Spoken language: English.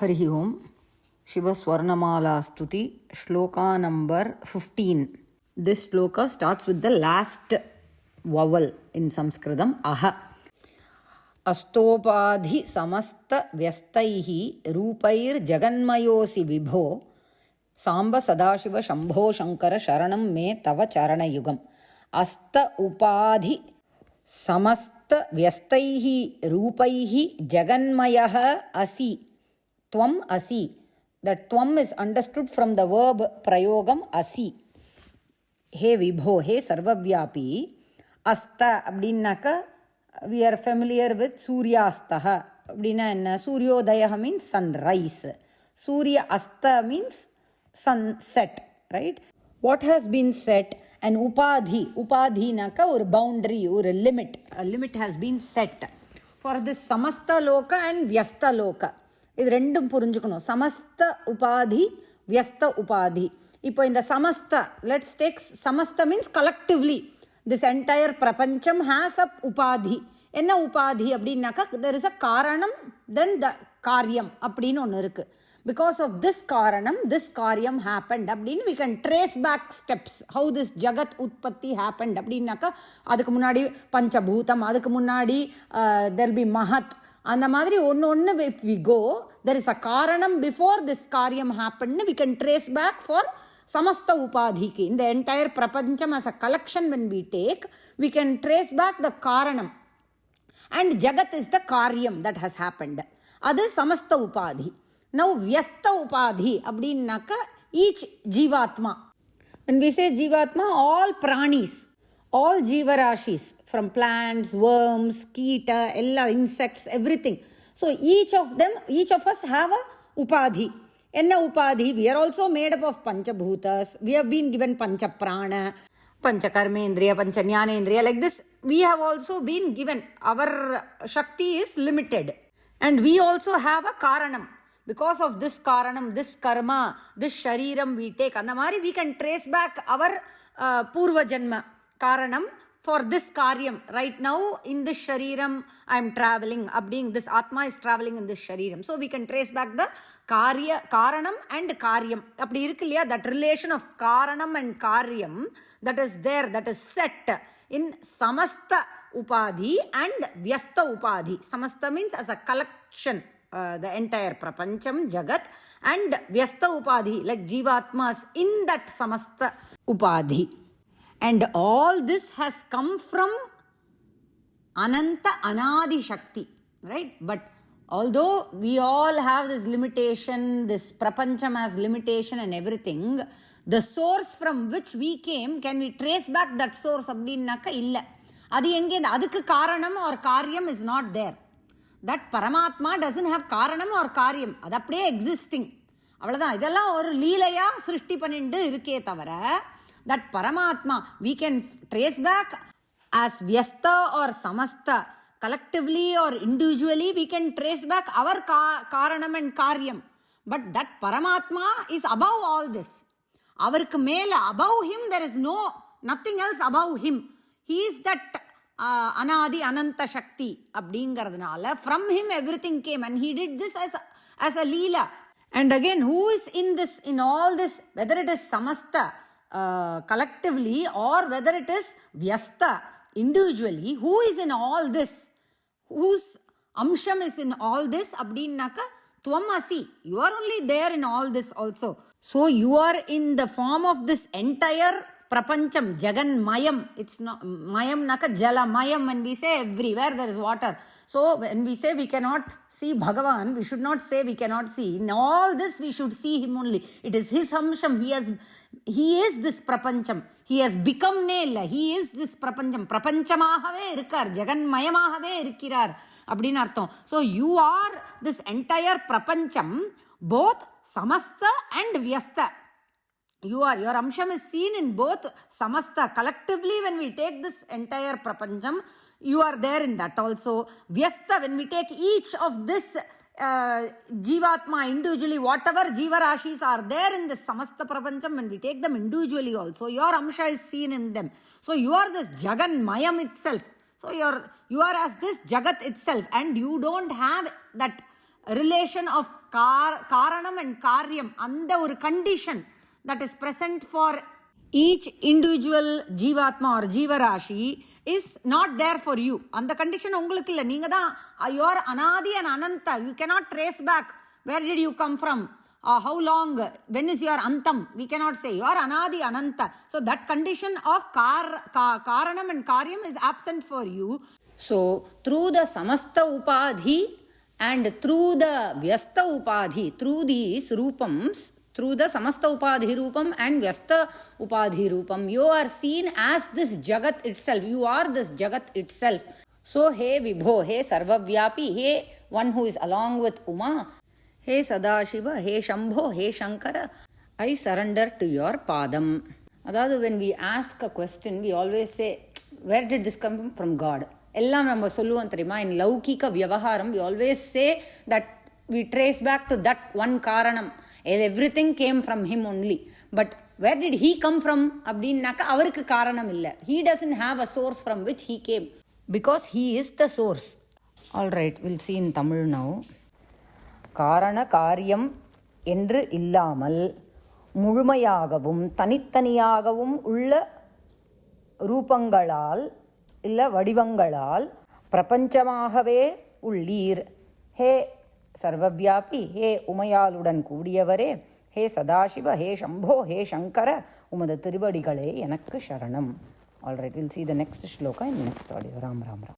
Harihi Om. Shiva Swarnamala Stuti, Shloka number 15. This shloka starts with the last vowel in Sanskritam, Aha. Astopadhi samasta vyastaihi rupair jaganmayosi vibho Samba Sadashiva Shambho Shankara Sharanam me tava charana yugam. Asta upadhi samasta vyastaihi rupaihi jaganmayaha asi. Tvam asi. That tvam is understood from the verb prayogam asi. He vibho, he sarvavyapi. Asta அப்படின்னாக்க we are familiar with suryastaha. அப்படின்னா என்ன? Suryodaya means sunrise. Surya asta means sunset, right? What has been set? An upadhi. Upadhi naka or boundary or a limit. A limit has been set for this samasta loka and vyasta loka. இது ரெண்டும் புரிஞ்சுக்கணும். சமஸ்த உபாதி, வியஸ்த உபாதி. இப்போ இந்த சமஸ்த, let's take சமஸ்த மீன்ஸ் கலெக்டிவ்லி. திஸ் என்டையர் பிரபஞ்சம் ஹேஸ் அ உபாதி. என்ன உபாதி அப்படின்னாக்கா, தெர் இஸ் அ காரணம், தென் த காரியம் அப்படின்னு ஒன்று இருக்கு. பிகாஸ் ஆஃப் திஸ் காரணம், திஸ் காரியம் ஹேப்பன்ட் அப்படின்னு we can trace back steps. How this ஜகத் உற்பத்தி ஹேப்பன்ட் அப்படின்னாக்கா, அதுக்கு முன்னாடி பஞ்சபூதம், அதுக்கு முன்னாடி தெர் பி மஹத். அந்த மாதிரி ஒன்று if we go, there is a காரணம் before this காரியம் happened, we can trace back for samastha upadhiki. In the entire prapancham as a collection when we take, we can trace back the காரணம். And jagat is the karyam that has happened. அது samastha upadhi. Now vyastha upadhi அப்படின்னாக்க each jivatma. When we say jivatma, all pranis, all jivarashis, from plants, worms, keeta, ella, insects, everything. So each of them, each of us have a upadhi. Enna upadhi? We are also made up of panchabhutas. We have been given panchaprana, panchakarmendriya, panchajnanendriya. Like this, we have also been given. Our shakti is limited. And we also have a karanam. Because of this karanam, this karma, this shariram we take. And we can trace back our purva janma. Karanam for this karyam. Right now in this shariram I am traveling, abding this atma is traveling in this shariram. So we can trace back the karanam and karyam. Apdi irukku that relation of karanam and karyam, that is there, that is set in samasta upadhi and vyasta upadhi. Samasta means as a collection, the entire prapancham, jagat, and vyasta upadhi like jivatmas in that samasta upadhi. And all this has come from Ananta Anadi Shakti, right? But although we all have this limitation, this prapancham has limitation and everything, the source from which we came, can we trace back that source? அப்படின்னாக்க இல்லை. அது எங்கே? அதுக்கு காரணம் or காரியம் is not there. That Paramatma doesn't have காரணம் or காரியம். அது அப்படியே existing. அவ்வளோதான். இதெல்லாம் ஒரு லீலையா சிருஷ்டி பண்ணிட்டு இருக்கே தவிர, that Paramatma we can trace back as vyasta or samasta. Collectively or individually we can trace back our karanam and karyam. But that Paramatma is above all this. Avarku mela, above him there is nothing else above him. He is that anadi ananta shakti அப்படிங்கிறதுனால from him everything came, and he did this as a leela. And again, who is in this, in all this, whether it is samasta collectively or whether it is vyasta individually, who is in all this, whose amsham is in all this அப்படின்னாக்க tvam asi. You are only there in all this also. So you are in the form of this entire prapancham, jagan mayam. It's not mayam naka jala mayam. When we say everywhere there is water, so when we say we cannot see Bhagavan, we should not say we cannot see. In all this we should see him only. It is his amsham. He is this prapancham. He has become nela. He is this prapancham. Prapanchamahave irukar, jagan mayamahave irukkirar அப்படினு அர்த்தம். So you are this entire prapancham, both samasta and vyasta. Your amsham is seen in both samasta. Collectively when we take this entire prapancham, you are there in that also. Vyasta, when we take each of this jivatma individually, whatever jivarashis are there in this samasta prapancham, when we take them individually also, your amsha is seen in them. So you are this jagan mayam itself. So you are as this jagat itself, and you don't have that relation of karanam and karyam, அந்த ஒரு condition that is present for each individual jivatma or jivarasi is not there for you. அந்த condition உங்களுக்கு இல்லை. நீங்கள் தான் your அனாதி and Anantha. You cannot trace back where did you come from, how long, when is your antam. We cannot say. You are anadi ananta. So that condition of karanam and karyam is absent for you. So through the samasta upadhi and through the vyasta upadhi, through these rupams, through the samasta upadhi rupam and vyasta upadhi rupam, you are seen as this jagat itself. You are this jagat itself. So hey Vibho, hey Sarvavyapi, hey one who is along with Uma, hey Sadashiva, hey Shambho, hey Shankara, I surrender to your padam. அதாவது when we ask a question, we always say, where did this come from? God. எல்லாம் நம்ம சொல்லுவோம் தெரியுமா? in லௌகிக வியவஹாரம் we always say that we trace back to that one காரணம். Everything came from him only. But where did he come from அப்படின்னாக்கா அவருக்கு காரணம் இல்லை. He doesn't have a source from which he came, because he is the source. All right, we'll see in Tamil now. காரண காரியம் என்று இல்லாமல் முழுமையாகவும் தனித்தனியாகவும் உள்ள ரூபங்களால் இல்லை வடிவங்களால் பிரபஞ்சமாகவே உள்ளீர். ஹே சர்வவியாபி, ஹே உமையாளுடன் கூடியவரே, ஹே சதாசிவ, ஹே சம்போ, ஹே சங்கர, உமது திருவடிகளே எனக்கு சரணம். Alright, will see the next shloka in the next audio. Ram Ram Ram.